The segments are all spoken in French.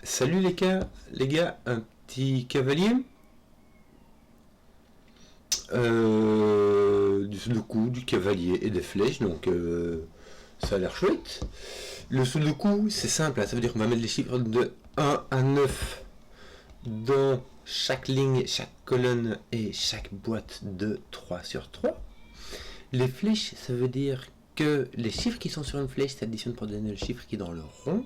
Salut les gars, un petit cavalier. Du sudoku, du cavalier et des flèches, donc ça a l'air chouette. Le sudoku, c'est simple, hein, ça veut dire qu'on va mettre les chiffres de 1 à 9 dans chaque ligne, chaque colonne et chaque boîte de 3 sur 3. Les flèches, ça veut dire que les chiffres qui sont sur une flèche s'additionnent pour donner le chiffre qui est dans le rond.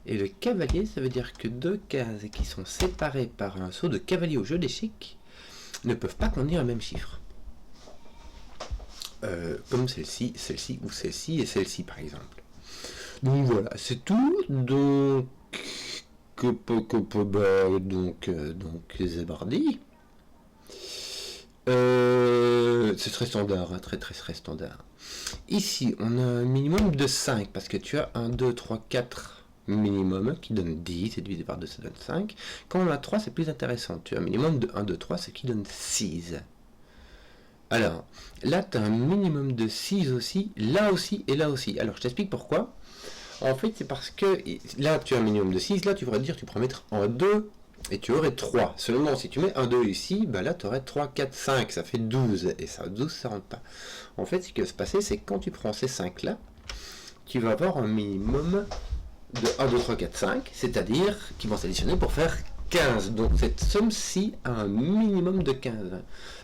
Et le cavalier, ça veut dire que deux cases qui sont séparées par un saut de cavalier au jeu d'échecs ne peuvent pas contenir le même chiffre. Comme celle-ci, celle-ci ou celle-ci et celle-ci par exemple. Donc voilà, c'est tout. Donc Zébardi. C'est très standard, hein, très standard. Ici, on a un minimum de 5 parce que tu as 1, 2, 3, 4 minimum qui donne 10 et divisé par 2 ça donne 5. Quand on a 3 c'est plus intéressant, tu as un minimum de 1, 2, 3 ce qui donne 6. Alors là tu as un minimum de 6 aussi, là aussi et là aussi. Alors je t'explique pourquoi. En fait c'est parce que là tu as un minimum de 6, là tu pourrais dire tu pourrais mettre en 2 et tu aurais 3. Seulement si tu mets un 2 ici, bah là tu aurais 3, 4, 5, ça fait 12 et ça 12 ça rentre pas. En fait ce qui va se passer c'est que quand tu prends ces 5 là, tu vas avoir un minimum de 1, 2, 3, 4, 5, c'est-à-dire qui vont s'additionner pour faire 15. Donc cette somme-ci a un minimum de 15.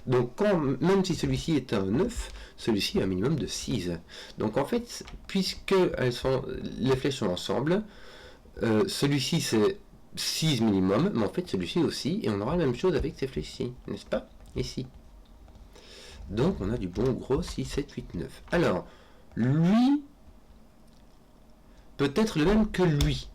Donc même si celui-ci est un 9, celui-ci a un minimum de 6. Donc en fait, puisque les flèches sont ensemble, celui-ci c'est 6 minimum, mais en fait celui-ci aussi, et on aura la même chose avec ces flèches-ci, n'est-ce pas? Ici. Donc on a du bon gros 6, 7, 8, 9. Alors, lui peut être le même que lui.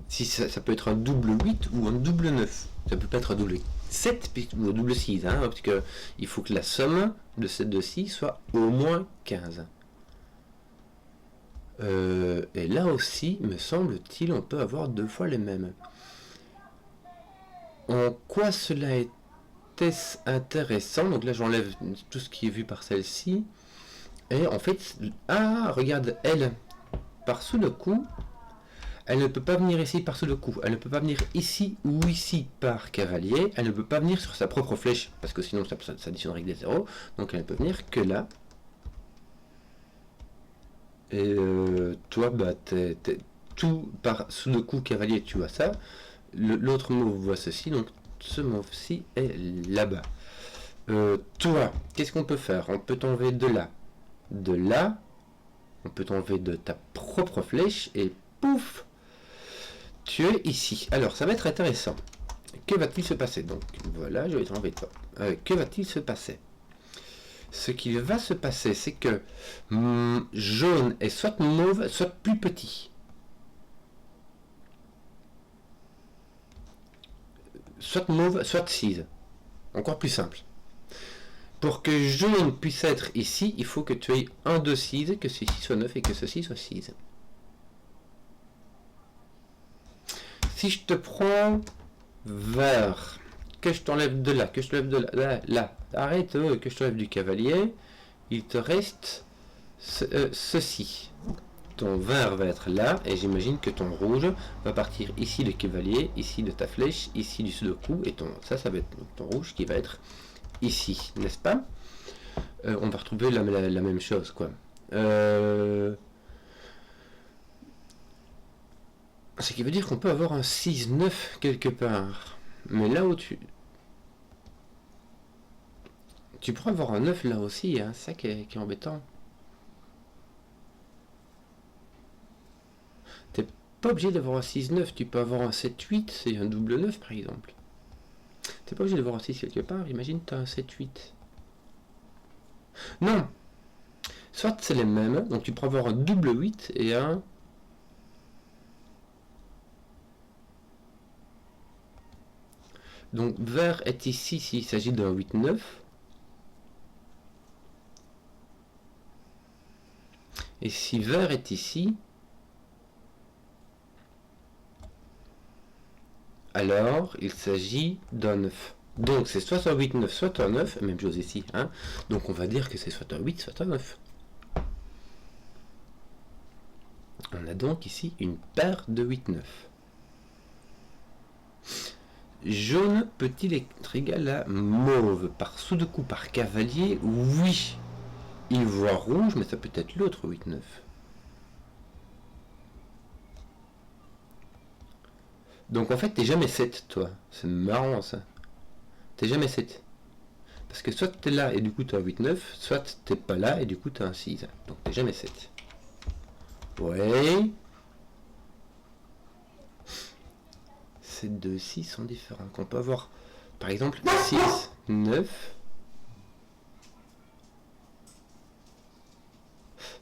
Si ça peut être un double 8 ou un double 9. Ça peut pas être un double 7 ou un double 6. Hein, parce que il faut que la somme de ces deux-ci soit au moins 15. Et là aussi, me semble-t-il, on peut avoir deux fois les mêmes. En quoi cela était intéressant? Donc là, j'enlève tout ce qui est vu par celle-ci. Et en fait, regarde, elle, par sous le coup, elle ne peut pas venir ici par sous le coup, elle ne peut pas venir ici ou ici par cavalier, elle ne peut pas venir sur sa propre flèche, parce que sinon ça s'additionnerait avec des zéros, donc elle ne peut venir que là. Et toi, bah, tout par sous le coup cavalier, tu vois ça, l'autre mauve voit ceci, donc ce mauve-ci est là-bas. Toi, qu'est-ce qu'on peut faire? On peut t'enlever de là, on peut t'enlever de ta propre flèche, et pouf, tu es ici. Alors, ça va être intéressant. Que va-t-il se passer? Donc, voilà, je vais t'enlever toi. Que va-t-il se passer? Ce qui va se passer, c'est que jaune est soit mauve, soit plus petit. Soit mauve, soit 6. Encore plus simple. Pour que jaune puisse être ici, il faut que tu aies un de 6, que ceci soit 9 et que ceci soit 6. Si je te prends vert, que je t'enlève de là, que je te lève de là, arrête, que je te lève du cavalier, il te reste ceci. Ton vert va être là, et j'imagine que ton rouge va partir ici le cavalier, ici de ta flèche, ici du sudoku, et ça va être ton rouge qui va être ici, n'est-ce pas? On va retrouver la même chose, quoi. Ce qui veut dire qu'on peut avoir un 6-9 quelque part. Mais là où tu pourrais avoir un 9 là aussi, hein, c'est ça qui est embêtant. T'es pas obligé d'avoir un 6-9, tu peux avoir un 7-8, c'est un double 9 par exemple. T'es pas obligé d'avoir un 6 quelque part, imagine t'as un 7-8. Non! Soit c'est les mêmes, donc tu pourrais avoir un double 8 et un... Donc vert est ici s'il s'agit d'un 8-9. Et si vert est ici, alors il s'agit d'un 9. Donc c'est soit un 8-9, soit un 9, même chose ici. Hein. Donc on va dire que c'est soit un 8, soit un 9. On a donc ici une paire de 8-9. Jaune peut-il être égal à mauve par Sudoku, par cavalier? Oui. Il voit rouge, mais ça peut être l'autre 8-9. Donc en fait, t'es jamais 7, toi. C'est marrant ça. T'es jamais 7. Parce que soit t'es là et du coup t'as un 8-9, soit t'es pas là et du coup t'as un 6. Donc t'es jamais 7. Ouais. Ces deux 6 sont différents. On peut avoir, par exemple, 6, 9.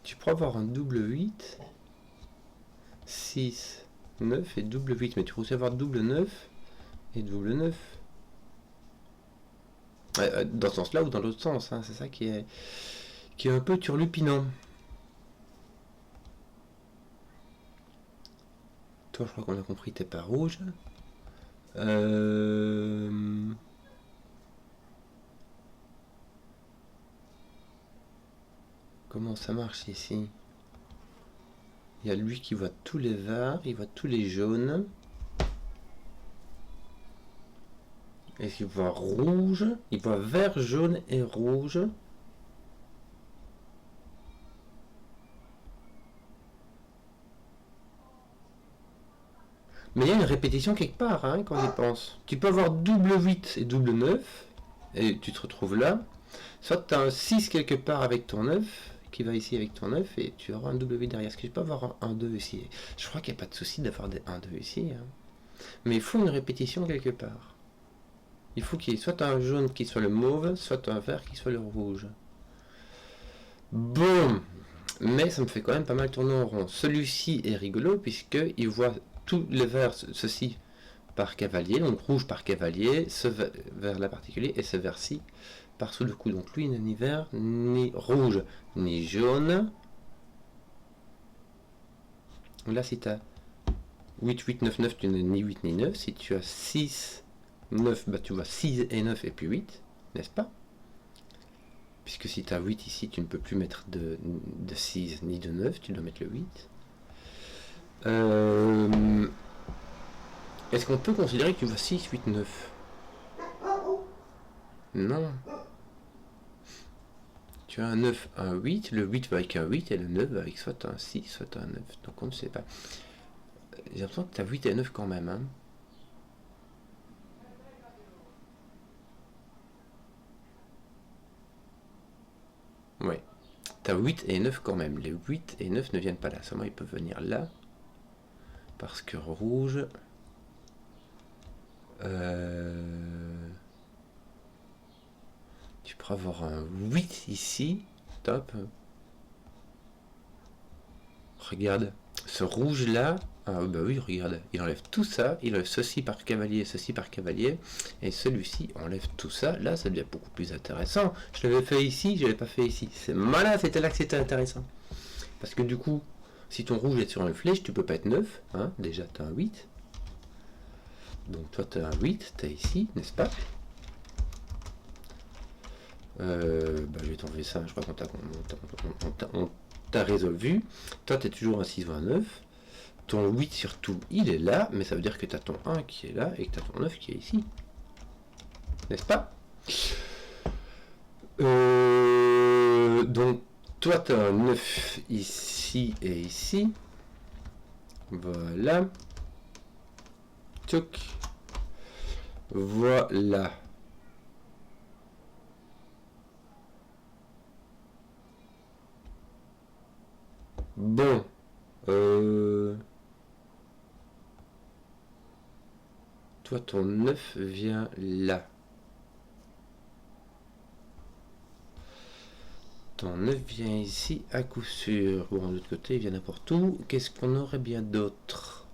Tu pourrais avoir un double 8, 6, 9 et double 8. Mais tu peux aussi avoir double 9 et double 9. Dans ce sens-là ou dans l'autre sens. Hein. C'est ça qui est un peu turlupinant. Toi, je crois qu'on a compris, t'es pas rouge. Comment ça marche ici? Il y a lui qui voit tous les verts, il voit tous les jaunes. Et il voit rouge, il voit vert, jaune et rouge. Mais il y a une répétition quelque part, hein, quand on y pense. Tu peux avoir double 8 et double 9, et tu te retrouves là. Soit tu as un 6 quelque part avec ton 9, qui va ici avec ton 9, et tu auras un double 8 derrière. Est-ce que je peux avoir un 1-2 ici? Je crois qu'il n'y a pas de souci d'avoir des 1-2 ici. Hein. Mais il faut une répétition quelque part. Il faut qu'il y ait soit un jaune qui soit le mauve, soit un vert qui soit le rouge. Bon, mais ça me fait quand même pas mal tourner en rond. Celui-ci est rigolo puisqu'il voit tous les verts, ceci par cavalier, donc rouge par cavalier, ce vert là particulier et ce vert-ci par sous le coup. Donc lui il n'est ni vert, ni rouge, ni jaune. Là si tu as 8, 8, 9, 9, tu n'as ni 8 ni 9. Si tu as 6, 9, bah tu vois 6 et 9 et puis 8, n'est-ce pas? Puisque si tu as 8 ici, tu ne peux plus mettre de 6 ni de 9, tu dois mettre le 8. Est-ce qu'on peut considérer que tu vois 6, 8, 9? Non. Tu as un 9, un 8, le 8 va avec un 8 et le 9 va avec soit un 6, soit un 9. Donc on ne sait pas. J'ai l'impression que tu as 8 et 9 quand même. Hein. Ouais. Tu as 8 et 9 quand même. Les 8 et 9 ne viennent pas là. Seulement ils peuvent venir là. Parce que rouge... Tu pourras avoir un 8 ici. Top. Regarde. Ce rouge là. Ah bah oui, regarde. Il enlève tout ça. Il enlève ceci par cavalier, ceci par cavalier. Et celui-ci enlève tout ça. Là, ça devient beaucoup plus intéressant. Je l'avais fait ici, je l'avais pas fait ici. C'est malin, c'était là que c'était intéressant. Parce que du coup, si ton rouge est sur une flèche, tu peux pas être 9. Hein. Déjà, tu as un 8. Donc toi, tu as un 8. Tu es ici, n'est-ce pas? Bah, je vais t'enlever ça. Je crois qu'on t'a résolu. Toi, tu es toujours un 6 ou un 9. Ton 8 surtout, il est là, mais ça veut dire que tu as ton 1 qui est là et que tu as ton 9 qui est ici. N'est-ce pas? Donc, toi, tu as un 9 ici et ici. Voilà. Tchouk. Voilà. Bon. Toi, ton 9 vient là. Ton 9 vient ici à coup sûr. Bon, de l'autre côté, il vient n'importe où. Qu'est-ce qu'on aurait bien d'autre?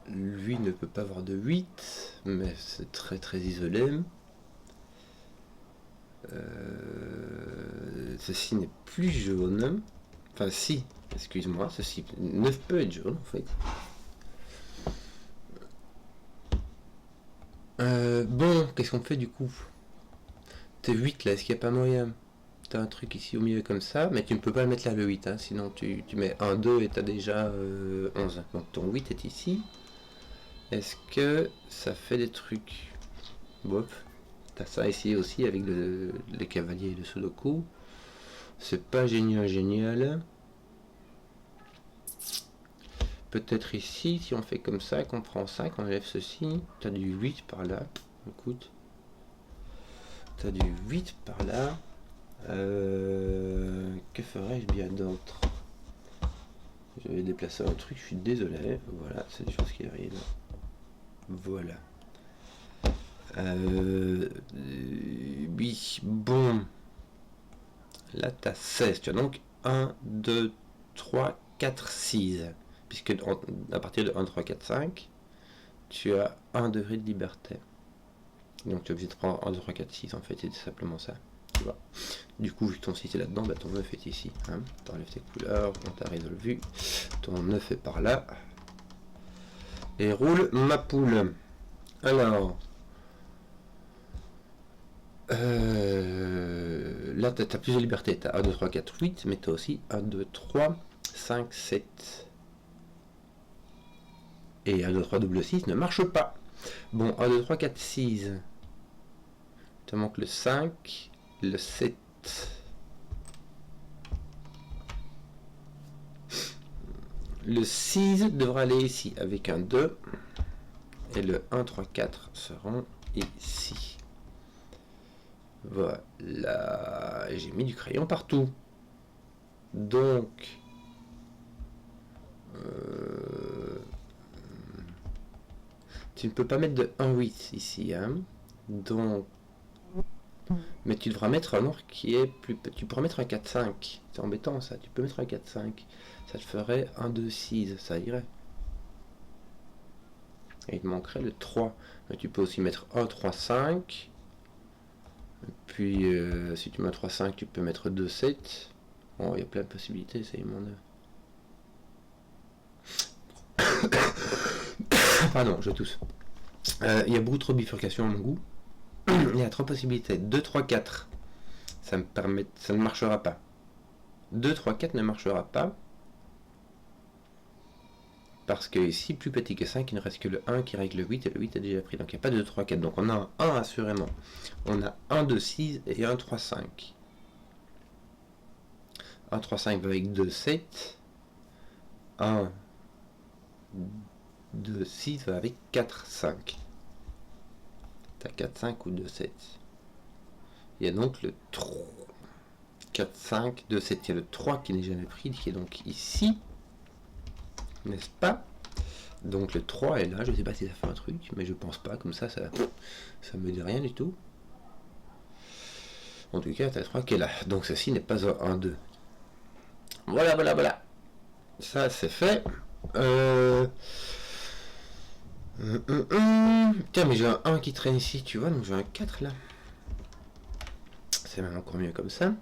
Lui ne peut pas avoir de 8, mais c'est très très isolé. Ceci n'est plus jaune. Enfin si, excuse-moi, ceci 9 peut être jaune en fait. Bon, qu'est-ce qu'on fait du coup? T'es 8 là, est-ce qu'il n'y a pas moyen? T'as un truc ici au milieu comme ça, mais tu ne peux pas le mettre là le 8, hein, sinon tu mets 1, 2 et t'as déjà 11. Donc ton 8 est ici. Est-ce que ça fait des trucs? Bof. T'as ça ici aussi avec les cavaliers et le sudoku. C'est pas génial. Peut-être ici, si on fait comme ça, qu'on prend ça, qu'on enlève ceci. T'as du 8 par là. Écoute. T'as du 8 par là. Que ferais-je bien d'autre? Je vais déplacer un truc, je suis désolé. Voilà, c'est des choses qui arrivent. Voilà. Oui, bon. Là, tu as 16. Tu as donc 1, 2, 3, 4, 6. Puisque à partir de 1, 3, 4, 5, tu as 1 degré de liberté. Donc tu es obligé de prendre 1, 2, 3, 4, 6. En fait, c'est simplement ça. Tu vois. Du coup, vu que ton 6 est là-dedans, bah, ton 9 est ici. Hein. Tu enlèves tes couleurs, on t'a résolu. Ton 9 est par là. Et roule ma poule. Alors... là, tu as plus de liberté. Tu as 1, 2, 3, 4, 8, mais tu as aussi 1, 2, 3, 5, 7. Et 1, 2, 3, double 6 ne marche pas. Bon, 1, 2, 3, 4, 6. Il te manque le 5, le 7. Le 6 devra aller ici avec un 2. Et le 1, 3, 4 seront ici. Voilà. J'ai mis du crayon partout. Donc... tu ne peux pas mettre de 1,8 ici. Hein. Donc... mais tu devras mettre un nombre qui est plus petit. Tu pourras mettre un 4, 5. C'est embêtant ça. Tu peux mettre un 4, 5. Ça te ferait 1, 2, 6. Ça irait. Et il te manquerait le 3. Mais tu peux aussi mettre 1, 3, 5. Puis si tu mets 3, 5, tu peux mettre 2, 7. Bon, il y a plein de possibilités, c'est mon œuvre. Pardon, je tousse. Il y a beaucoup trop de bifurcation à mon goût. Il y a 3 possibilités. 2, 3, 4. Ça ne marchera pas. 2, 3, 4 ne marchera pas. Parce que ici, plus petit que 5, il ne reste que le 1 qui règle le 8 et le 8 est déjà pris. Donc il n'y a pas de 2, 3, 4. Donc on a un 1 assurément. On a 1, 2, 6 et 1, 3, 5. 1, 3, 5 va avec 2, 7. 1, 2, 6 va avec 4, 5. T'as 4, 5 ou 2, 7. Il y a donc le 3. 4, 5, 2, 7. Il y a le 3 qui n'est jamais pris, qui est donc ici. N'est-ce pas? Donc le 3 est là. Je ne sais pas si ça fait un truc, mais je pense pas. Comme ça me dit rien du tout. En tout cas, t'as le 3 qui est là. Donc ceci n'est pas un 1, 2. Voilà. Ça, c'est fait. Tiens, mais j'ai un 1 qui traîne ici, tu vois, donc j'ai un 4 là. C'est même encore mieux comme ça.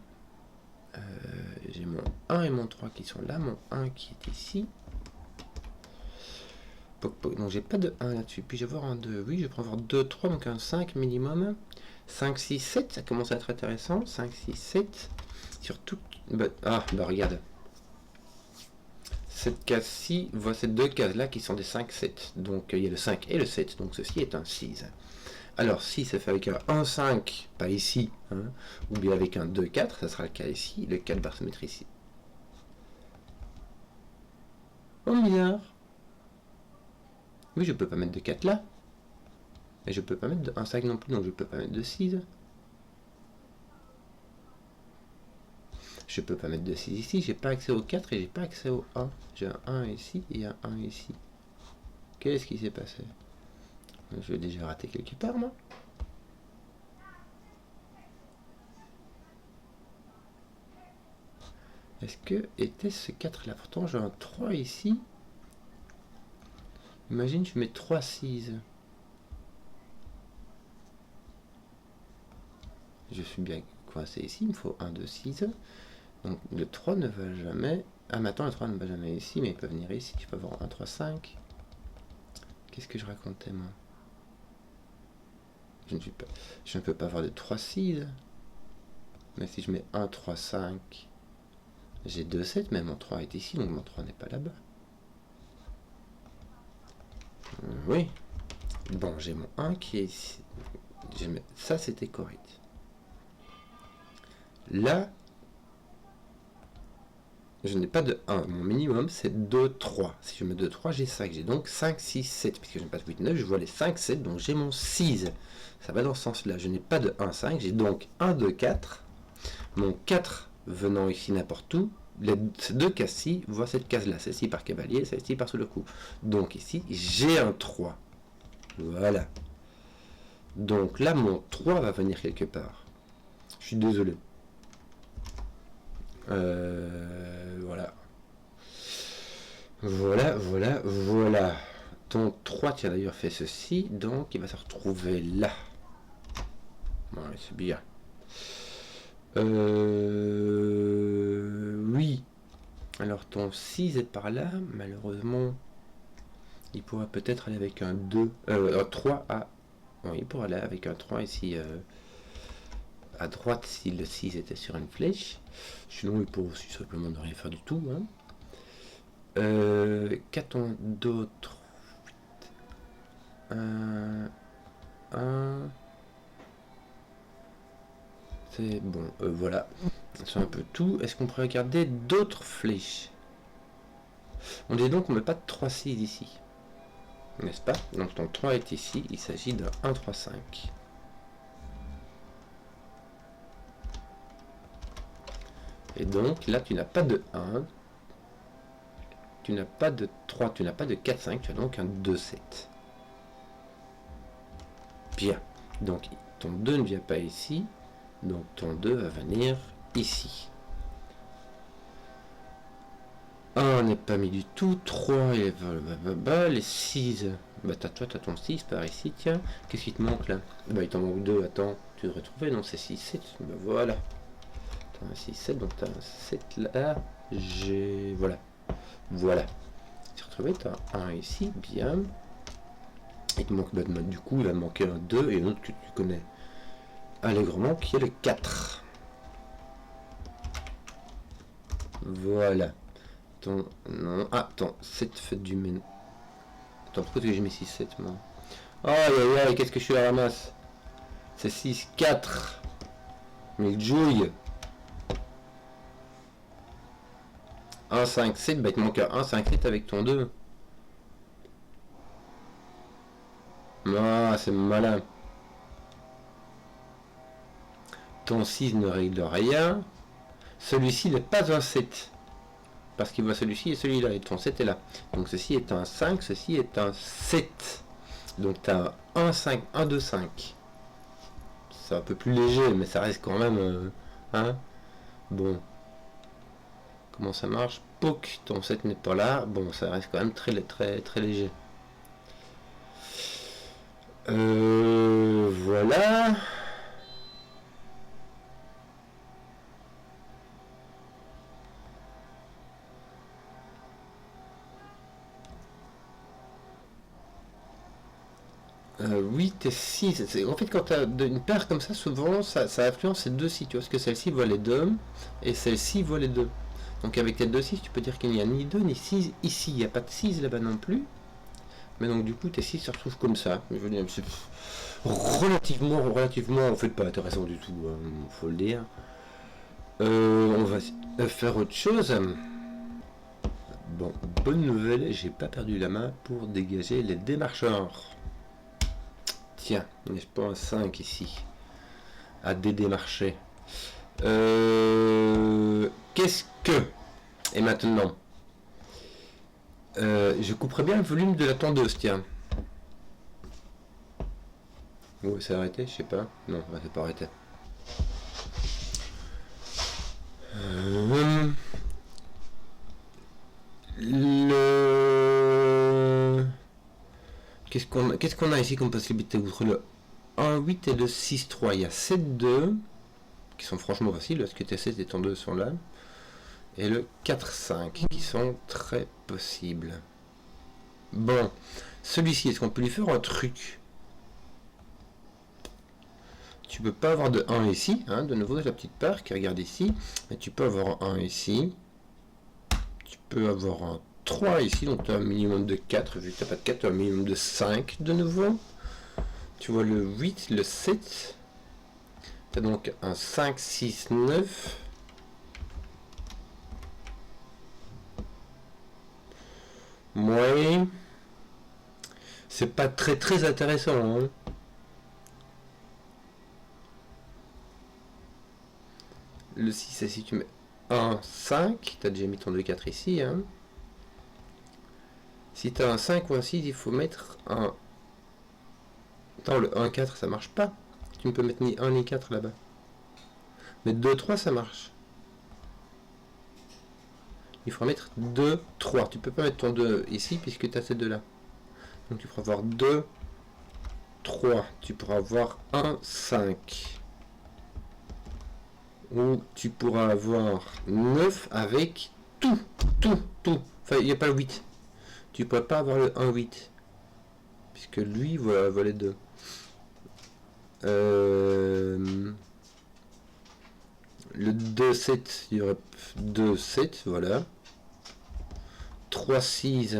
J'ai mon 1 et mon 3 qui sont là, mon 1 qui est ici. Donc j'ai pas de 1 là-dessus. Puis je vais avoir un 2. Oui, je vais avoir 2, 3, donc un 5 minimum. 5, 6, 7, ça commence à être intéressant. 5, 6, 7. Surtout... regarde. Cette case-ci voit ces deux cases-là qui sont des 5, 7. Donc il y a le 5 et le 7. Donc ceci est un 6. Alors si ça fait avec un 1, 5, pas ici, hein, ou bien avec un 2, 4, ça sera le cas ici. Le 4 va se mettre ici. Oh, bizarre. Oui, je peux pas mettre de 4 là. Et je peux pas mettre de 1, 5 non plus, donc je peux pas mettre de 6. Je peux pas mettre de 6 ici, j'ai pas accès au 4 et j'ai pas accès au 1. J'ai un 1 ici et un 1 ici. Qu'est-ce qui s'est passé? Je vais déjà rater quelque part, moi. Est-ce que était ce 4 là? Pourtant j'ai un 3 ici. Imagine je mets 3, 6. Je suis bien coincé ici, il me faut 1, 2, 6. Donc le 3 ne va jamais... Ah mais attends, le 3 ne va jamais ici, mais il peut venir ici. Je peux avoir 1, 3, 5. Qu'est-ce que je racontais moi? Je ne peux pas avoir de 3, 6. Mais si je mets 1, 3, 5, j'ai 2, 7, mais mon 3 est ici, donc mon 3 n'est pas là-bas. Oui, Bon, j'ai mon 1 qui est ici. Ça, c'était correct. Là, je n'ai pas de 1. Mon minimum, c'est 2, 3. Si je mets 2, 3, j'ai 5. J'ai donc 5, 6, 7. Puisque je n'ai pas de 8, 9, je vois les 5, 7. Donc j'ai mon 6. Ça va dans ce sens-là. Je n'ai pas de 1, 5. J'ai donc 1, 2, 4. Mon 4 venant ici n'importe où. Ces deux cases-ci voient cette case-là. Celle-ci par cavalier, celle-ci par sous le coup. Donc ici, j'ai un 3. Voilà. Donc là, mon 3 va venir quelque part. Je suis désolé. Voilà. Voilà. Ton 3 qui a d'ailleurs fait ceci, donc il va se retrouver là. Ouais, c'est bien. Oui. Alors ton 6 est par là, malheureusement. Il pourra peut-être aller avec un 2. 3 à... Oui, il pourra aller avec un 3 ici. À droite si le 6 était sur une flèche. Sinon, il pourrait aussi simplement ne rien faire du tout. Hein. Qu'a-t-on d'autre? 1. C'est bon. Voilà. C'est un peu tout. Est-ce qu'on pourrait regarder d'autres flèches? On dit donc qu'on ne met pas de 3-6 ici. N'est-ce pas? Donc ton 3 est ici. Il s'agit d'un 1, 3, 5. Et donc là, tu n'as pas de 1. Tu n'as pas de 3. Tu n'as pas de 4, 5. Tu as donc un 2, 7. Bien. Donc ton 2 ne vient pas ici. Donc ton 2 va venir ici. 1 n'est pas mis du tout. 3 et les 6. Bah toi t'as ton 6 par ici, tiens. Qu'est-ce qui te manque là? Bah il t'en manque 2, attends. Tu devrais trouver, non c'est 6, 7. Bah voilà. T'as un 6, 7, donc t'as un 7 là. Voilà. Voilà. Tu retrouvé, t'as un ici, bien. Il te manque, bah, du coup il va manquer un 2 et un autre que tu connais allègrement qui est le 4. Voilà. Non, attends, 7 fait du men. Attends, pourquoi j'ai mis 6, 7 moi? Aïe aïe aïe, qu'est-ce que je suis à la ramasse? C'est 6, 4. Mais jouille. 1, 5, 7, bah il te manque 1, 5, 7 avec ton 2. Ah, c'est malin. Ton 6 ne règle rien. Celui-ci n'est pas un 7. Parce qu'il voit celui-ci et celui-là. Et ton 7 est là. Donc ceci est un 5, ceci est un 7. Donc tu as 1, 5, 1, 2, 5. C'est un peu plus léger, mais ça reste quand même... hein. Bon. Comment ça marche? Poc, ton 7 n'est pas là. Bon, ça reste quand même très léger. Voilà. Oui, t'es 6. En fait, quand tu as une paire comme ça, souvent, ça influence ces deux 6. Tu vois, parce que celle-ci voit les 2 et celle-ci voit les 2. Donc avec tes deux 6, tu peux dire qu'il n'y a ni 2 ni 6 ici. Il n'y a pas de 6 là-bas non plus. Mais donc du coup, tes 6 se retrouvent comme ça. Je veux dire, c'est relativement, en fait, pas intéressant du tout, faut le dire. On va faire autre chose. Bon, bonne nouvelle, j'ai pas perdu la main pour dégager les démarcheurs. Tiens, n'est-ce pas un 5 ici à démarcher. Qu'est-ce que... Et maintenant, je couperai bien le volume de la tondeuse, tiens. Oh, c'est arrêté, je sais pas. Non, c'est pas arrêté. Qu'est-ce qu'on a ici comme possibilité entre le 1,8 et le 6,3? Il y a 7,2 qui sont franchement faciles parce que tes 7 et ton 2 sont là. Et le 4,5 qui sont très possibles. Bon, celui-ci, est-ce qu'on peut lui faire un truc? Tu peux pas avoir de 1 ici, hein, de nouveau la petite part qui regarde ici, mais tu peux avoir un ici. Tu peux avoir un 3 ici, donc tu as un minimum de 4, vu que tu n'as pas de 4, tu as un minimum de 5 de nouveau. Tu vois le 8, le 7. Tu as donc un 5, 6, 9. Ouais. C'est pas très très intéressant. Hein. Le 6, si tu mets 1, 5, tu as déjà mis ton 2, 4 ici. Hein. Si tu as un 5 ou un 6, il faut mettre un... Attends, le 1, 4, ça marche pas. Tu ne peux mettre ni 1 ni 4 là-bas. Mais 2, 3, ça marche. Il faut mettre 2, 3. Tu peux pas mettre ton 2 ici puisque tu as ces deux-là. Donc tu pourras avoir 2, 3. Tu pourras avoir 1, 5. Ou tu pourras avoir 9 avec tout. Enfin, il n'y a pas le 8. Tu ne pourras pas avoir le 1, 8. Puisque lui va les deux. Le 2, 7, il y aurait 2, 7, voilà. 3, 6.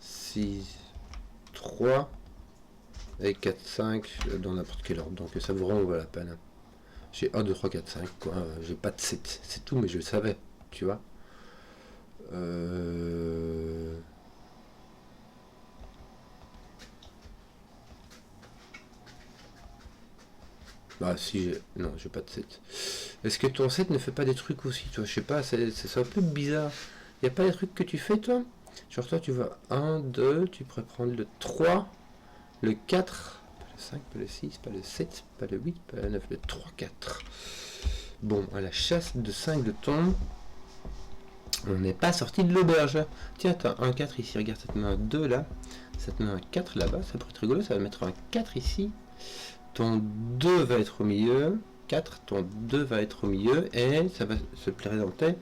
6, 3. Et 4, 5 dans n'importe quel ordre. Donc ça vraiment vaut la peine. J'ai 1, 2, 3, 4, 5. Quoi. J'ai pas de 7. C'est tout, mais je le savais. Tu vois. Bah si j'ai... Non, j'ai pas de 7. Est-ce que ton 7 ne fait pas des trucs aussi, toi? Je sais pas, c'est un peu bizarre. Y a pas des trucs que tu fais, toi? Genre toi, tu vas 1, 2, tu pourrais prendre le 3, le 4, pas le 5, pas le 6, pas le 7, pas le 8, pas le 9, le 3, 4. Bon, à la chasse de 5 de ton... On n'est pas sorti de l'auberge. Tiens, t'as un 4 ici, regarde, ça te met un 2 là. Ça te met un 4 là-bas, ça pourrait être rigolo, ça va mettre un 4 ici. Ton 2 va être au milieu. 4, ton 2 va être au milieu. Et ça va se présenter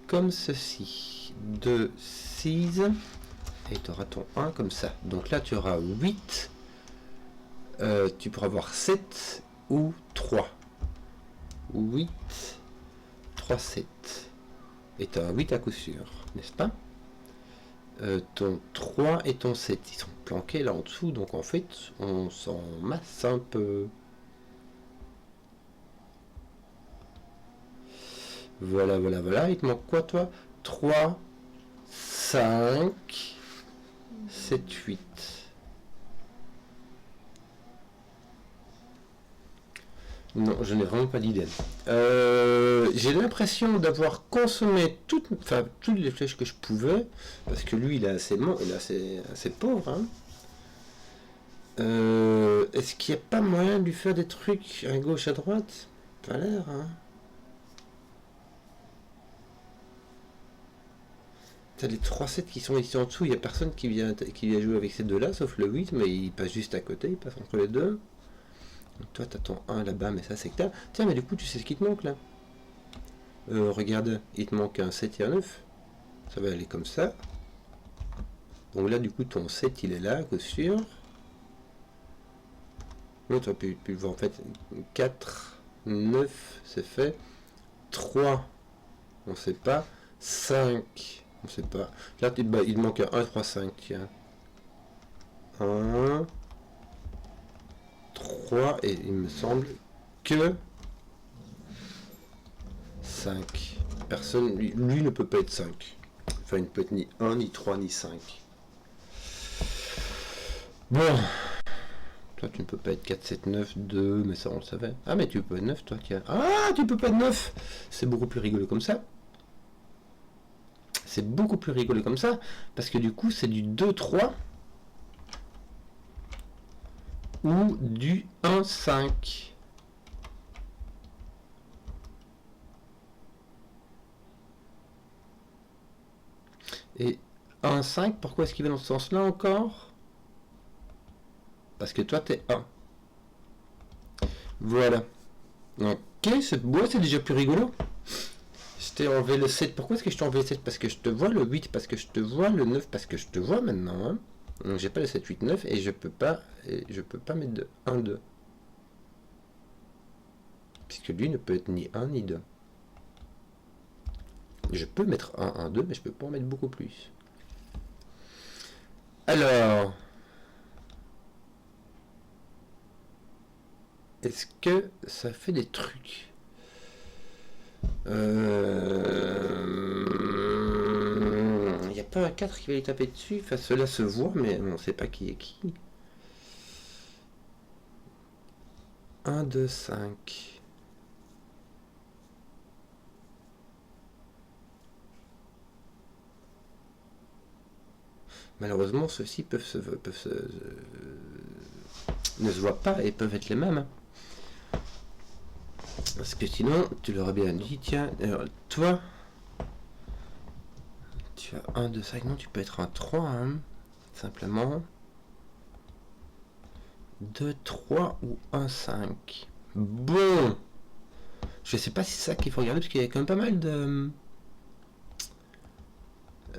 comme ceci. 2, 6. Et tu auras ton 1 comme ça. Donc là, tu auras 8. Tu pourras avoir 7 ou 3. 8, 3, 7. Et tu as un 8 à coup sûr, n'est-ce pas? Ton 3 et ton 7, ils sont planqués là en dessous. Donc en fait, on s'en masse un peu. Voilà, voilà, voilà. Il te manque quoi, toi? 3, 5, 7, 8. Non, je n'ai vraiment pas d'idée. J'ai l'impression d'avoir consommé toutes les flèches que je pouvais. Parce que lui, il est assez, assez pauvre. Hein. Est-ce qu'il n'y a pas moyen de lui faire des trucs à gauche, à droite? Pas l'air, hein. T'as les 3-7 qui sont ici en dessous, il n'y a personne qui vient jouer avec ces deux-là, sauf le 8, mais il passe juste à côté, il passe entre les deux. Donc toi, t'as ton 1 là-bas, mais ça, c'est que t'as. Tiens, mais du coup, tu sais ce qui te manque, là. Regarde, il te manque un 7 et un 9. Ça va aller comme ça. Donc là, du coup, ton 7, il est là, à coup sûr. Non, tu aurais pu le voir, en fait. 4, 9, c'est fait. 3, on sait pas. 5, on sait pas. Là, il manque un 1, 3, 5, tiens. 1, 3, et il me semble que 5. Personne, lui ne peut pas être 5. Enfin, il ne peut être ni 1, ni 3, ni 5. Bon. Toi, tu ne peux pas être 4, 7, 9, 2, mais ça, on le savait. Ah, mais tu peux être 9, toi, tiens. Ah, tu peux pas être 9. C'est beaucoup plus rigolo comme ça. C'est beaucoup plus rigolo comme ça, parce que du coup, c'est du 2, 3 ou du 1, 5. Et 1, 5, pourquoi est-ce qu'il va dans ce sens-là encore? Parce que toi, t'es 1. Voilà. Ok, c'est déjà plus rigolo. Je t'ai enlevé le 7. Pourquoi est-ce que je t'ai enlevé le 7? Parce que je te vois, le 8 parce que je te vois, le 9 parce que je te vois maintenant. Hein. Donc j'ai pas le 7, 8, 9 et je peux pas mettre de 1, 2. Puisque lui ne peut être ni 1 ni 2. Je peux mettre 1, 1, 2, mais je peux pas en mettre beaucoup plus. Alors, Est-ce que ça fait des trucs? Il n'y a pas un 4 qui va lui taper dessus. Enfin, cela se voit, mais on ne sait pas qui est qui. 1, 2, 5. Malheureusement, ceux-ci ne se voient pas et peuvent être les mêmes. Hein. Parce que sinon, tu l'aurais bien dit, tiens, alors, toi, tu as 1, 2, 5, non, tu peux être un 3, hein, simplement. 2, 3 ou 1, 5. Bon, je sais pas si c'est ça qu'il faut regarder, parce qu'il y a quand même pas mal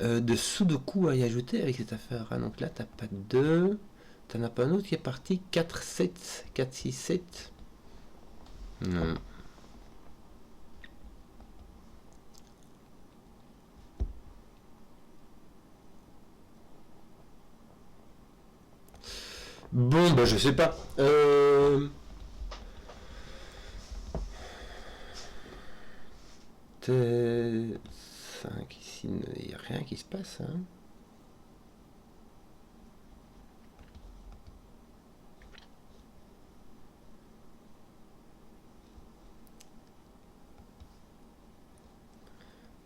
de sudoku à y ajouter avec cette affaire. Hein. Donc là, t'as pas 2. T'en as pas un autre qui est parti. 4, 7. 4, 6, 7. Non. Bon, bah je sais pas. 5 ici, il n'y a rien qui se passe. Hein.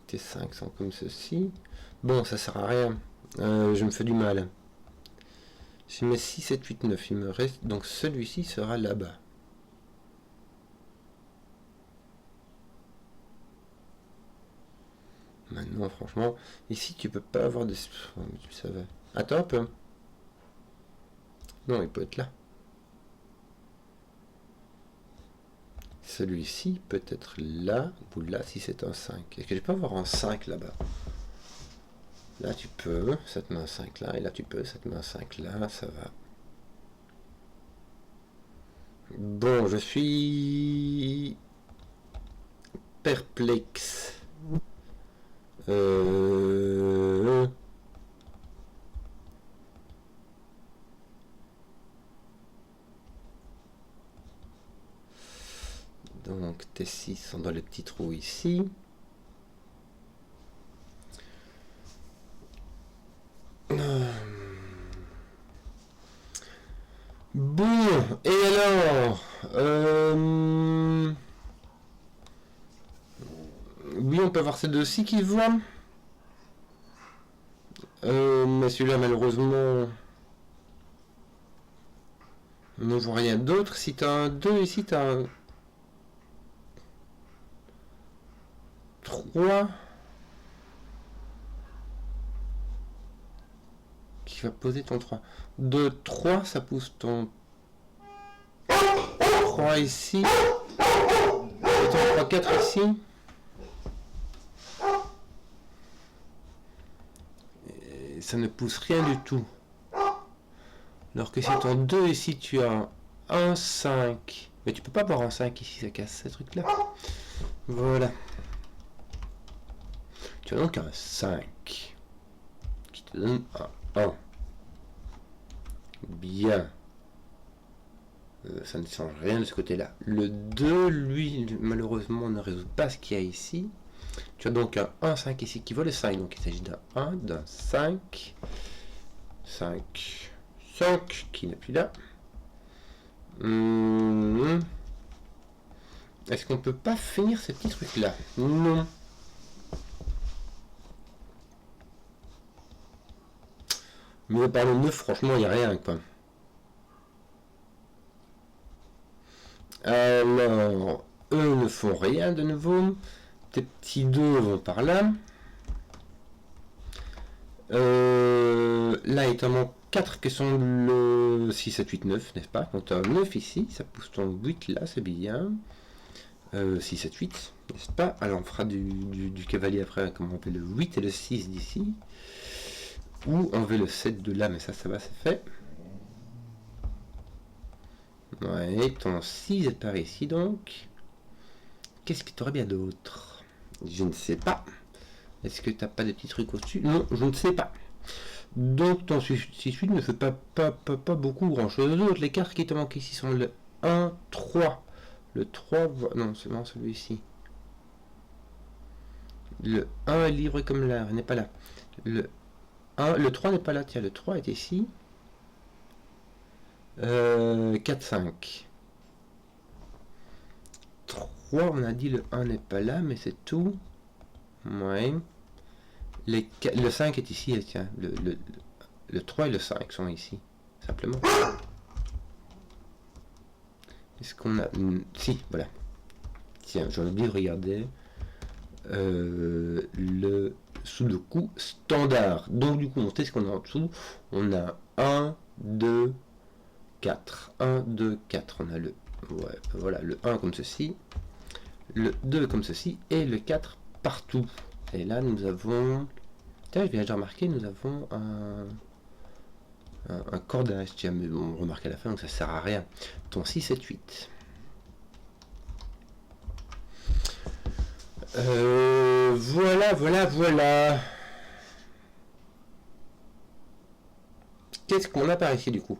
T5 sont comme ceci. Bon, ça sert à rien. Je me fais du mal. Je mets 6, 7, 8, 9. Il me reste. Donc celui-ci sera là-bas. Maintenant, franchement, ici tu peux pas avoir de. Tu savais. Attends un peu. Non, il peut être là. Celui-ci peut être là ou là si c'est un 5. Est-ce que je peux avoir un 5 là-bas? Là tu peux, ça te met un 5 là, et là tu peux, ça te met un 5 là, ça va. Bon, je suis perplexe. Donc T6 sont dans les petits trous ici. Bon, et alors oui, on peut voir ces deux-ci qui voient. Mais celui-là, malheureusement, on ne voit rien d'autre. Si tu as un 2 ici, tu as un 3 qui va poser ton 3. 2, 3, ça pousse ton 3 ici. Et ton 3, 4 ici. Et ça ne pousse rien du tout. Alors que si ton 2 ici, tu as un 5. Mais tu peux pas avoir un 5 ici, ça casse ces trucs-là. Voilà. Tu as donc un 5 qui te donne un 1. Bien. Ça ne change rien de ce côté-là. Le 2, lui, malheureusement, ne résout pas ce qu'il y a ici. Tu as donc un 1, 5 ici qui vaut le 5. Donc il s'agit d'un 1, d'un 5. 5. 5 qui n'est plus là. Est-ce qu'on peut pas finir ces petits trucs-là? Non. Mais par le 9, franchement, il n'y a rien, quoi. Alors, eux ne font rien de nouveau. Tes petits 2 vont par là. Là, il t'en manque 4 qui sont le 6, 7, 8, 9, n'est-ce pas? Donc tu as un 9 ici, ça pousse ton 8 là, c'est bien. 6, 7, 8, n'est-ce pas? Alors on fera du cavalier après, comme on appelle le 8 et le 6 d'ici. Ou on veut le 7 de là, mais ça va, c'est fait. Ouais, ton 6 est par ici donc. Qu'est-ce que tu aurais bien d'autre? Je ne sais pas. Est-ce que tu n'as pas des petits trucs au-dessus? Non, je ne sais pas. Donc ton 6-8 ne fait pas beaucoup grand chose d'autre. Les cartes qui te manquent ici sont le 1, 3. Le 3, non, c'est non, celui-ci. Le 1 est libre comme l'air, n'est pas là. Le 1, le 3 n'est pas là, tiens, le 3 est ici. 4, 5. 3, on a dit le 1 n'est pas là, mais c'est tout. Ouais. Le 5 est ici, tiens. Le 3 et le 5 sont ici. Simplement. Est-ce qu'on a... Si, voilà. Tiens, j'en ai oublié de regarder. Le Sudoku standard. Donc du coup, on sait ce qu'on a en dessous. On a 1, 2, 4. 1, 2, 4. On a le... Ouais, voilà, le 1 comme ceci. Le 2 comme ceci. Et le 4 partout. Et là, nous avons... Tiens, je viens de remarquer, nous avons un cordage. Tiens, mais on remarque à la fin, donc ça sert à rien. Ton 6, 7, 8. Voilà. Qu'est-ce qu'on a par ici du coup?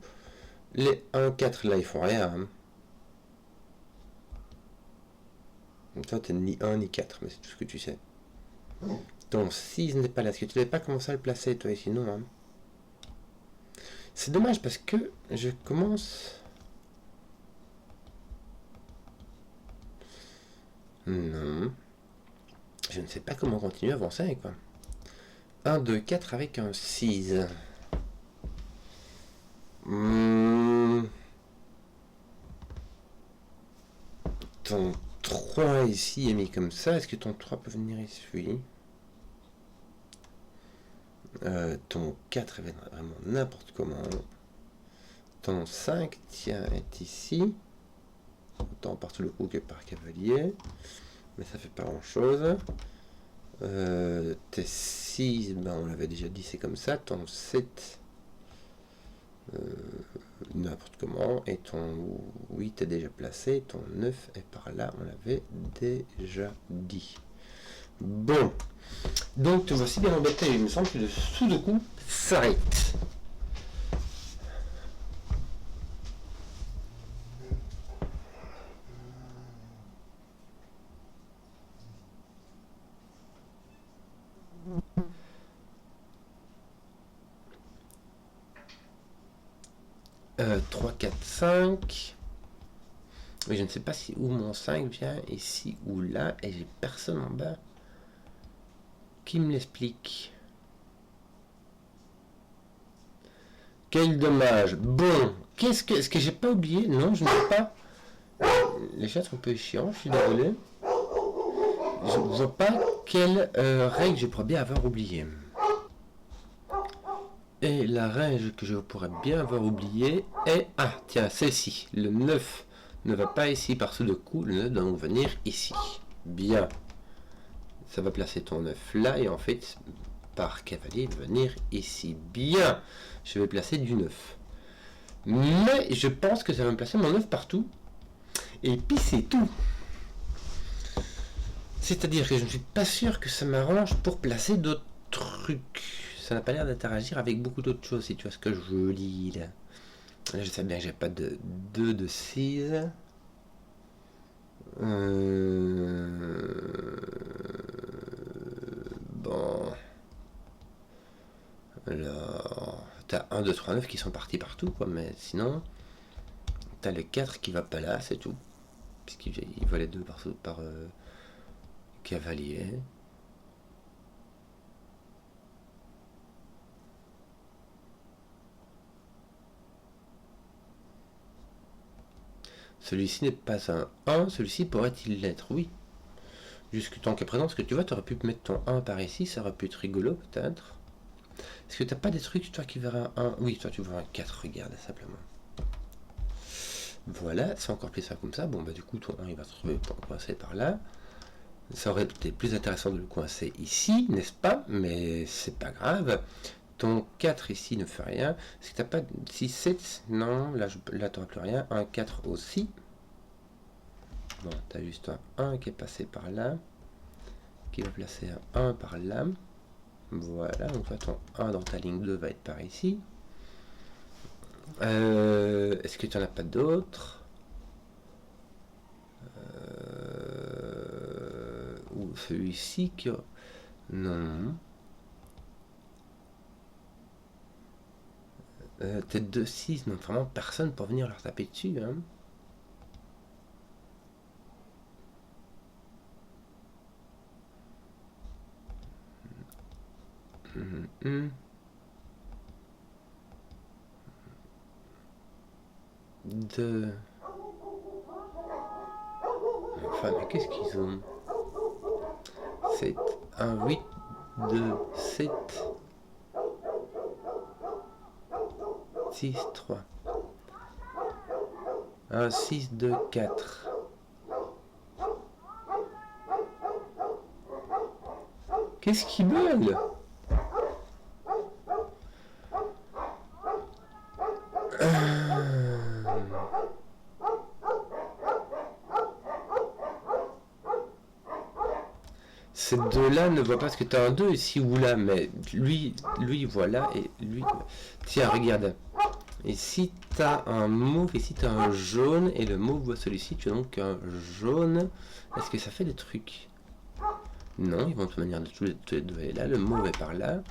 Les 1, 4 là, ils font rien. Hein. Toi, t'es ni 1 ni 4, mais c'est tout ce que tu sais. Ton 6 n'est pas là. Est-ce que tu n'avais pas commencé à le placer, toi, ici? Non, hein. C'est dommage parce que je commence... Non. Je ne sais pas comment continuer à avancer, quoi. 1, 2, 4 avec un 6. Ton 3 ici est mis comme ça. Est-ce que ton 3 peut venir ici? Oui. Ton 4 est vraiment n'importe comment. Ton 5, tiens, est ici. Autant par tout le coup que par cavalier. Mais ça fait pas grand chose. Tes 6, ben on l'avait déjà dit, c'est comme ça. Ton 7, n'importe comment. Et ton 8 est déjà placé. Ton 9 est par là, on l'avait déjà dit. Bon. Donc te voici bien embêté. Il me semble que le Sudoku s'arrête. Euh, 3, 4, 5. Oui, je ne sais pas si où mon 5 vient, ici ou là, et j'ai personne en bas qui me l'explique. Quel dommage. Bon, est-ce que j'ai pas oublié? Non, je n'ai pas. Les chats sont un peu chiants, je suis désolé. Je ne vois pas quelle règle je pourrais bien avoir oublié. Et la règle que je pourrais bien avoir oubliée est... Ah, tiens, celle-ci. Le 9 ne va pas ici par Sudoku, le 9 doit donc venir ici. Bien. Ça va placer ton 9 là, et en fait, par cavalier, il va venir ici. Bien. Je vais placer du 9. Mais je pense que ça va me placer mon 9 partout. Et puis c'est tout. C'est-à-dire que je ne suis pas sûr que ça m'arrange pour placer d'autres trucs. Ça n'a pas l'air d'interagir avec beaucoup d'autres choses, si tu vois ce que je veux dire. Là, je sais bien que j'ai pas de 2 de 6. Bon. Alors, t'as 1, 2, 3, 9 qui sont partis partout, quoi, mais sinon, t'as le 4 qui va pas là, c'est tout. Puisqu'il volait 2 par cavalier. Celui-ci n'est pas un 1, celui-ci pourrait-il l'être? Oui. Jusque tant qu'à présent, parce que tu vois, tu aurais pu mettre ton 1 par ici, ça aurait pu être rigolo peut-être. Est-ce que t'as pas des trucs, toi qui verras un 1? Oui, toi tu vois un 4, regarde simplement. Voilà, c'est encore plus ça comme ça. Bon, bah du coup, ton 1 il va se trouver coincé par là. Ça aurait été plus intéressant de le coincer ici, n'est-ce pas? Mais c'est pas grave. Ton 4 ici ne fait rien. Est-ce que t'as pas 6, 7? Non, là, là t'auras plus rien. Un 4 aussi. Bon, t'as juste un 1 qui est passé par là. Qui va placer un 1 par là. Voilà, donc toi, ton 1 dans ta ligne 2 va être par ici. Est-ce que tu n'en as pas d'autres? celui-ci qui a... Non. Tête de 6, non, vraiment personne pour venir leur taper dessus. Hein. Deux. Enfin, mais qu'est-ce qu'ils ont? 7, 1, 8, 2, 7, 6, 3. 1, 6, 2, 4. Qu'est-ce qu'ils veulent? Ces deux-là ne voient pas ce que tu as un 2 ici ou là, mais lui voilà, et lui... Tiens, regarde. Et si tu as un mauve, et si tu as un jaune, et le mauve voit celui-ci, tu as donc un jaune. Est-ce que ça fait des trucs? Non, ils vont de toute manière de tous les deux aller là. Le mauve est par là.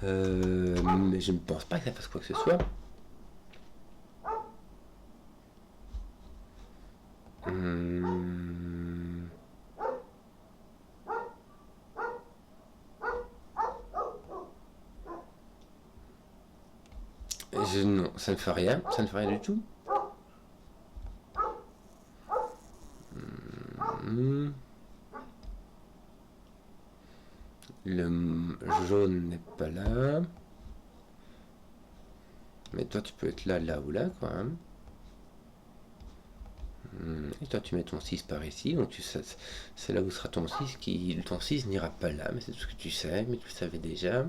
Mais je ne pense pas que ça fasse quoi que ce soit. Non, ça ne fait rien. Ça ne fait rien du tout. Le jaune n'est pas là. Mais toi, tu peux être là, là ou là, quoi. Hein. Et toi, tu mets ton 6 par ici. Donc, tu sais, c'est là où sera ton 6. Ton 6 n'ira pas là, mais c'est tout ce que tu sais. Mais tu le savais déjà.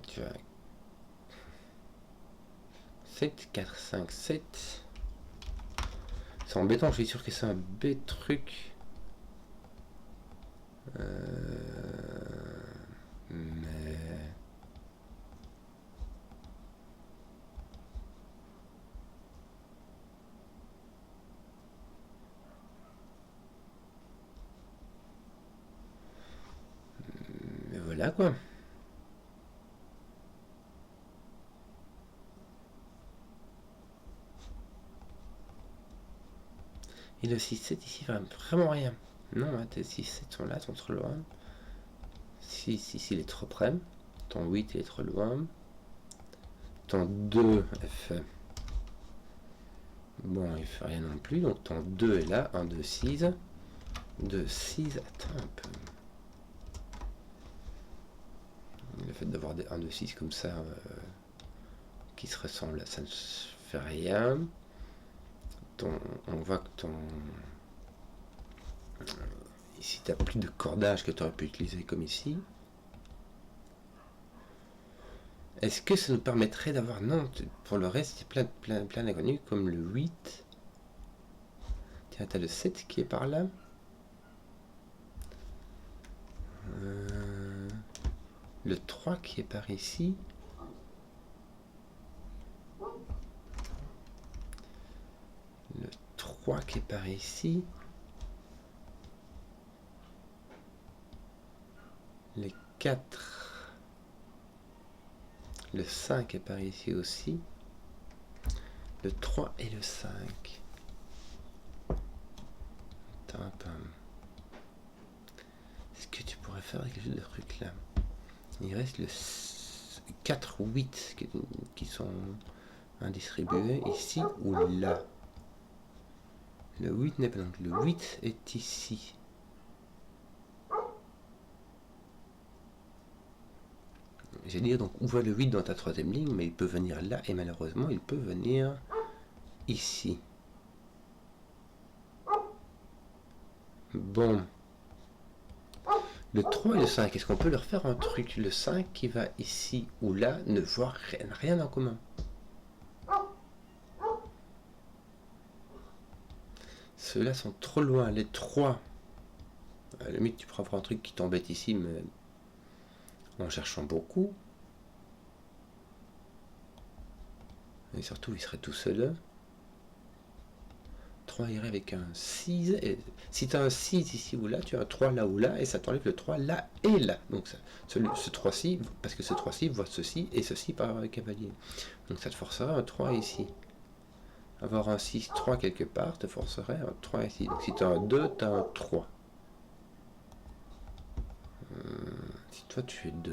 Tu as 7, 4, 5, 7. C'est embêtant, je suis sûr que c'est un bête truc. Mais... voilà quoi. Et le 6-7 ici va vraiment rien. Non, hein, tes 6-7 sont là, sont trop loin. 6 ici il est trop près. Ton 8 il est trop loin. Ton 2 elle fait... Bon, il fait rien non plus. Donc ton 2 est là. 1, 2, 6. 2, 6. Attends un peu. Le fait d'avoir des 1, 2, 6 comme ça qui se ressemblent, ça ne fait rien. On voit que ton... Ici, tu n'as plus de cordage que tu aurais pu utiliser comme ici. Est-ce que ça nous permettrait d'avoir... Non, pour le reste, il y a plein d'inconnus, comme le 8. Tiens, tu as le 7 qui est par là. Le 3 qui est par ici. Le 3 qui est par ici. Le 4. Le 5 est par ici aussi. Le 3 et le 5. Attends un peu. Est-ce que tu pourrais faire quelque chose de truc là? Il reste le 4 ou 8 qui sont indistribués ici ou là. Le 8 n'est pas donc. Le 8 est ici. J'allais dire donc ouvre le 8 dans ta troisième ligne, mais il peut venir là et malheureusement il peut venir ici. Bon. Le 3 et le 5, est-ce qu'on peut leur faire un truc? Le 5 qui va ici ou là ne voit rien en commun. Ceux-là sont trop loin. Les 3, à la limite tu pourras avoir un truc qui t'embête ici, mais en cherchant beaucoup. Et surtout, il serait tout seul. 3 irait avec un 6. Et si tu as un 6 ici ou là, tu as un 3 là ou là, et ça t'enlève le 3 là et là. Donc ça, ce 3-ci, parce que ce 3-ci voit ceci et ceci par cavalier. Donc ça te forcera un 3 ici. Avoir un 6-3 quelque part te forcerait un 3 ici. Donc si tu as un 2, tu as un 3. Si toi tu es 2...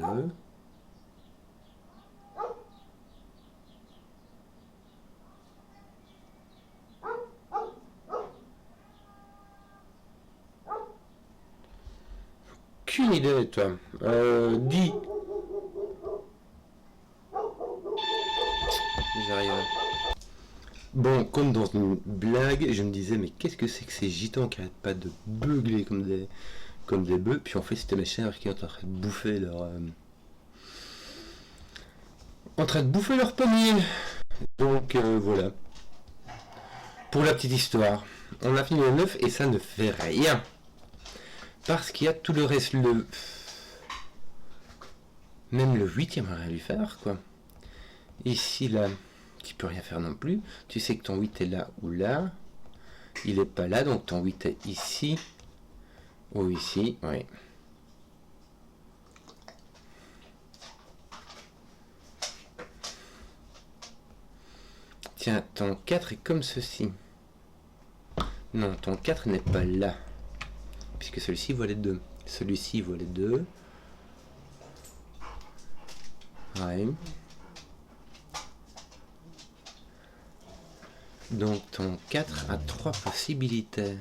Aucune idée, toi. 10. J'arrive. Bon, comme dans une blague, je me disais, mais qu'est-ce que c'est que ces gitans qui arrêtent pas de beugler comme des bœufs, puis en fait c'était mes chiens qui sont en train de bouffer leur pommier. Donc voilà. Pour la petite histoire, on a fini le 9 et ça ne fait rien. Parce qu'il y a tout le reste, même le 8, il n'y a rien à lui faire, quoi. Ici, là, tu peux rien faire non plus. Tu sais que ton 8 est là ou là. Il n'est pas là, donc ton 8 est ici. Ou ici, oui. Tiens, ton 4 est comme ceci. Non, ton 4 n'est pas là. Puisque celui-ci voit les 2. Celui-ci voit les 2. Ouais. Donc ton 4 a 3 possibilités.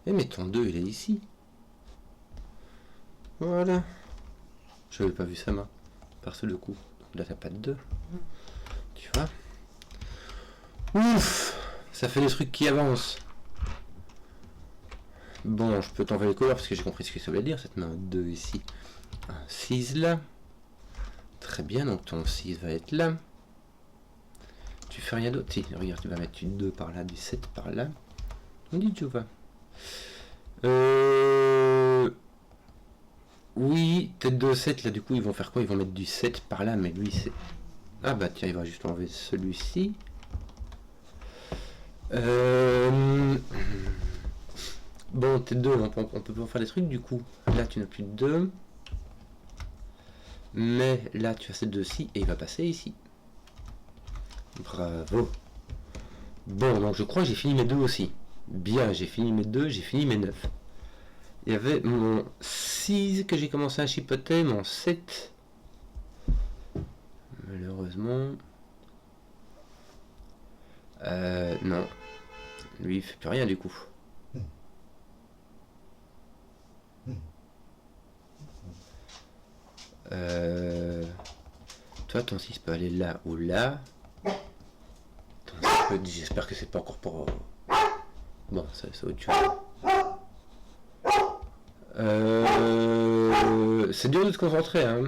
Eh mais ton 2 il est ici. Voilà. Je n'avais pas vu sa main. Par ce coup. Donc là t'as pas de 2. Tu vois. Ouf. Ça fait des trucs qui avancent. Bon, je peux t'envoyer les couleurs parce que j'ai compris ce que ça voulait dire. Cette main 2 ici. Un 6 là. Très bien, donc ton 6 va être là. Tu fais rien d'autre. Si, regarde, tu vas mettre du 2 par là, du 7 par là. On dit tu vas. Oui, tête de 7 là, du coup, ils vont faire quoi? Ils vont mettre du 7 par là, mais lui, c'est... Ah bah tiens, il va juste enlever celui-ci. Bon, tête 2, on peut pas faire des trucs, du coup. Là, tu n'as plus de 2. Mais là, tu as cette 2-ci, et il va passer ici. Bravo. Bon, donc je crois que j'ai fini mes 2 aussi. Bien, j'ai fini mes 2, j'ai fini mes 9. Il y avait mon 6 que j'ai commencé à chipoter, mon 7. Malheureusement. Non. Lui, il fait plus rien du coup. Toi, ton 6 peut aller là ou là. J'espère que c'est pas encore pour... Bon, c'est autre chose. C'est dur de se concentrer, hein.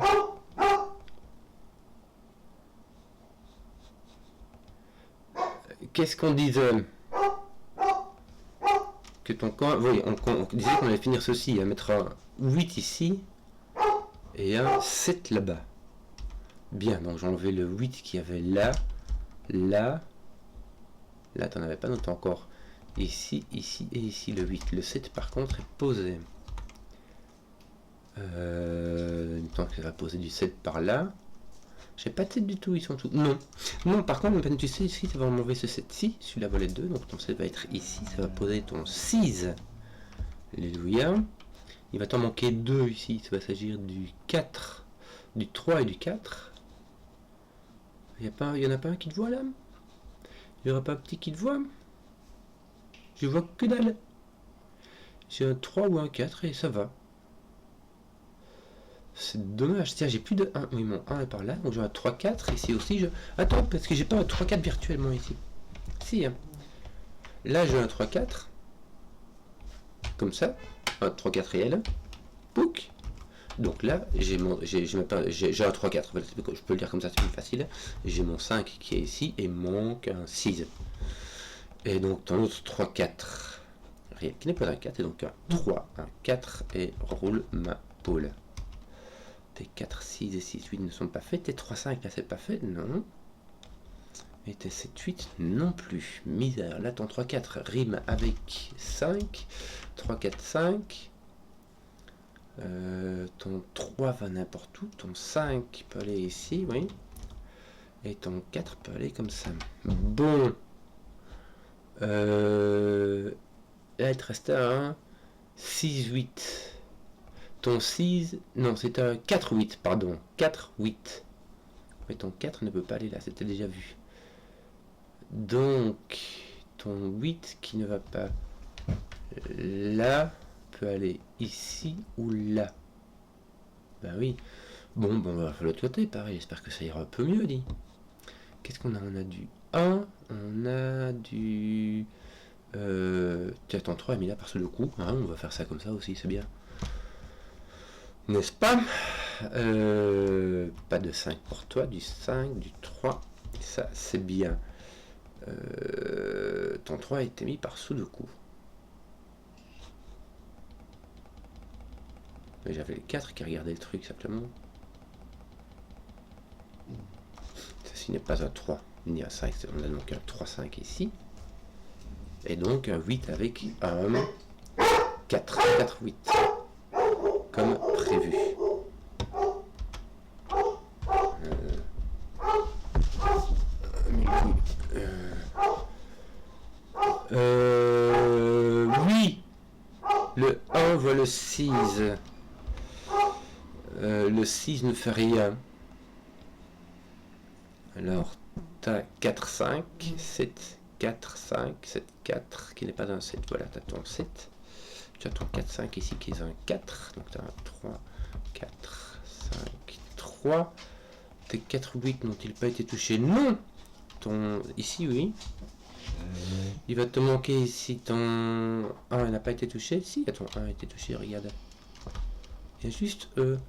Qu'est-ce qu'on disait? Que ton camp... Oui, on disait qu'on allait finir ceci, à mettre un 8 ici et un 7 là-bas. Bien, donc j'ai enlevé le 8 qu'il y avait là, là. Là, t'en avais pas, donc t'as encore ici, ici et ici le 8. Le 7 par contre est posé. Il me semble que ça va poser du 7 par là. J'ai pas de 7 du tout, ils sont tous... Non. Non, par contre, tu sais, ici, ça va m'enlever ce 7-ci, celui-là volet 2, donc ton 7 va être ici, ça va poser ton 6. Alléluia. Il va t'en manquer 2 ici, ça va s'agir du 4, du 3 et du 4. Il y en a pas un qui te voit là? Il n'y aura pas un petit qui te voit? Je vois que dalle. J'ai un 3 ou un 4 et ça va. C'est dommage. Tiens, j'ai plus de 1. Oui, mon 1 est par là. Donc j'ai un 3-4. Ici aussi, Attends, parce que j'ai pas un 3-4 virtuellement ici. Si, hein. Là, j'ai un 3-4. Comme ça. Un 3-4 réel. Pouc. Donc là, j'ai un 3-4. Voilà, je peux le dire comme ça, c'est plus facile. J'ai mon 5 qui est ici et manque un 6. Et donc ton autre 3-4, qui n'est pas un 4, et donc un 3, un 4, et roule ma poule. Tes 4, 6 et 6, 8 ne sont pas faits. Tes 3, 5, là c'est pas fait, non. Et tes 7, 8 non plus. Misère. Là ton 3, 4 rime avec 5. 3, 4, 5. Ton 3 va n'importe où. Ton 5 peut aller ici, oui. Et ton 4 peut aller comme ça. Bon. Là, il te reste un 6, 8. Ton 6, non, c'est un 4, 8, pardon. 4, 8. Mais ton 4 ne peut pas aller là, c'était déjà vu. Donc, ton 8 qui ne va pas là, peut aller ici ou là. Ben oui. Bon, on va faire l'autre côté, pareil, j'espère que ça ira un peu mieux, dit. Qu'est-ce qu'on a? On a du 1, on a du... tiens, ton 3 est mis là par le coup, hein, on va faire ça comme ça aussi, c'est bien. N'est-ce pas? Pas de 5 pour toi, du 5, du 3, ça c'est bien. Ton 3 a été mis par sous le coup. Mais j'avais le 4 qui regardait le truc simplement. Ceci n'est pas un 3, ni un 5, on a donc un 3, 5 ici. Et donc un 8 avec un 4, 4, 8. Comme prévu. Oui, le 1 voit le 6. Le 6 ne fait rien. Alors, t'as 4, 5, 7, 4, 5, 7, 4, qui n'est pas un 7. Voilà, t'as ton 7. Tu as ton 4, 5 ici qui est un 4. Donc, tu as un 3, 4, 5, 3. Tes 4, 8 n'ont-ils pas été touchés? Non. Ton... Ici, oui. Il va te manquer ici ton 1, il n'a pas été touché. Si, ton 1 a été touché, regarde. Il y a juste E.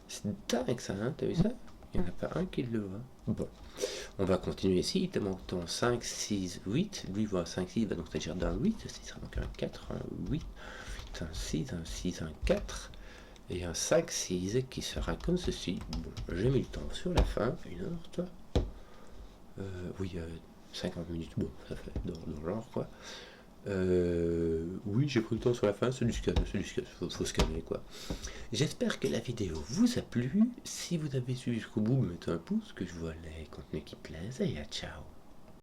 C'est dingue ça, hein, t'as vu ça? Il n'y en a pas un qui le voit. Bon, on va continuer ici. Il te manque ton 5, 6, 8. Lui voit 5, 6, il va donc s'agir d'un 8. Ce sera donc un 4, un 8, un 6, un 6, un 4. Et un 5, 6 qui sera comme ceci. Bon, j'ai mis le temps sur la fin. 1 heure, toi. Oui, 50 minutes. Bon, ça fait dans le genre, quoi. Oui, j'ai pris le temps sur la fin, c'est du scan, faut scanner quoi. J'espère que la vidéo vous a plu. Si vous avez suivi jusqu'au bout, mettez un pouce, que je vois les contenus qui plaisent, et à ciao.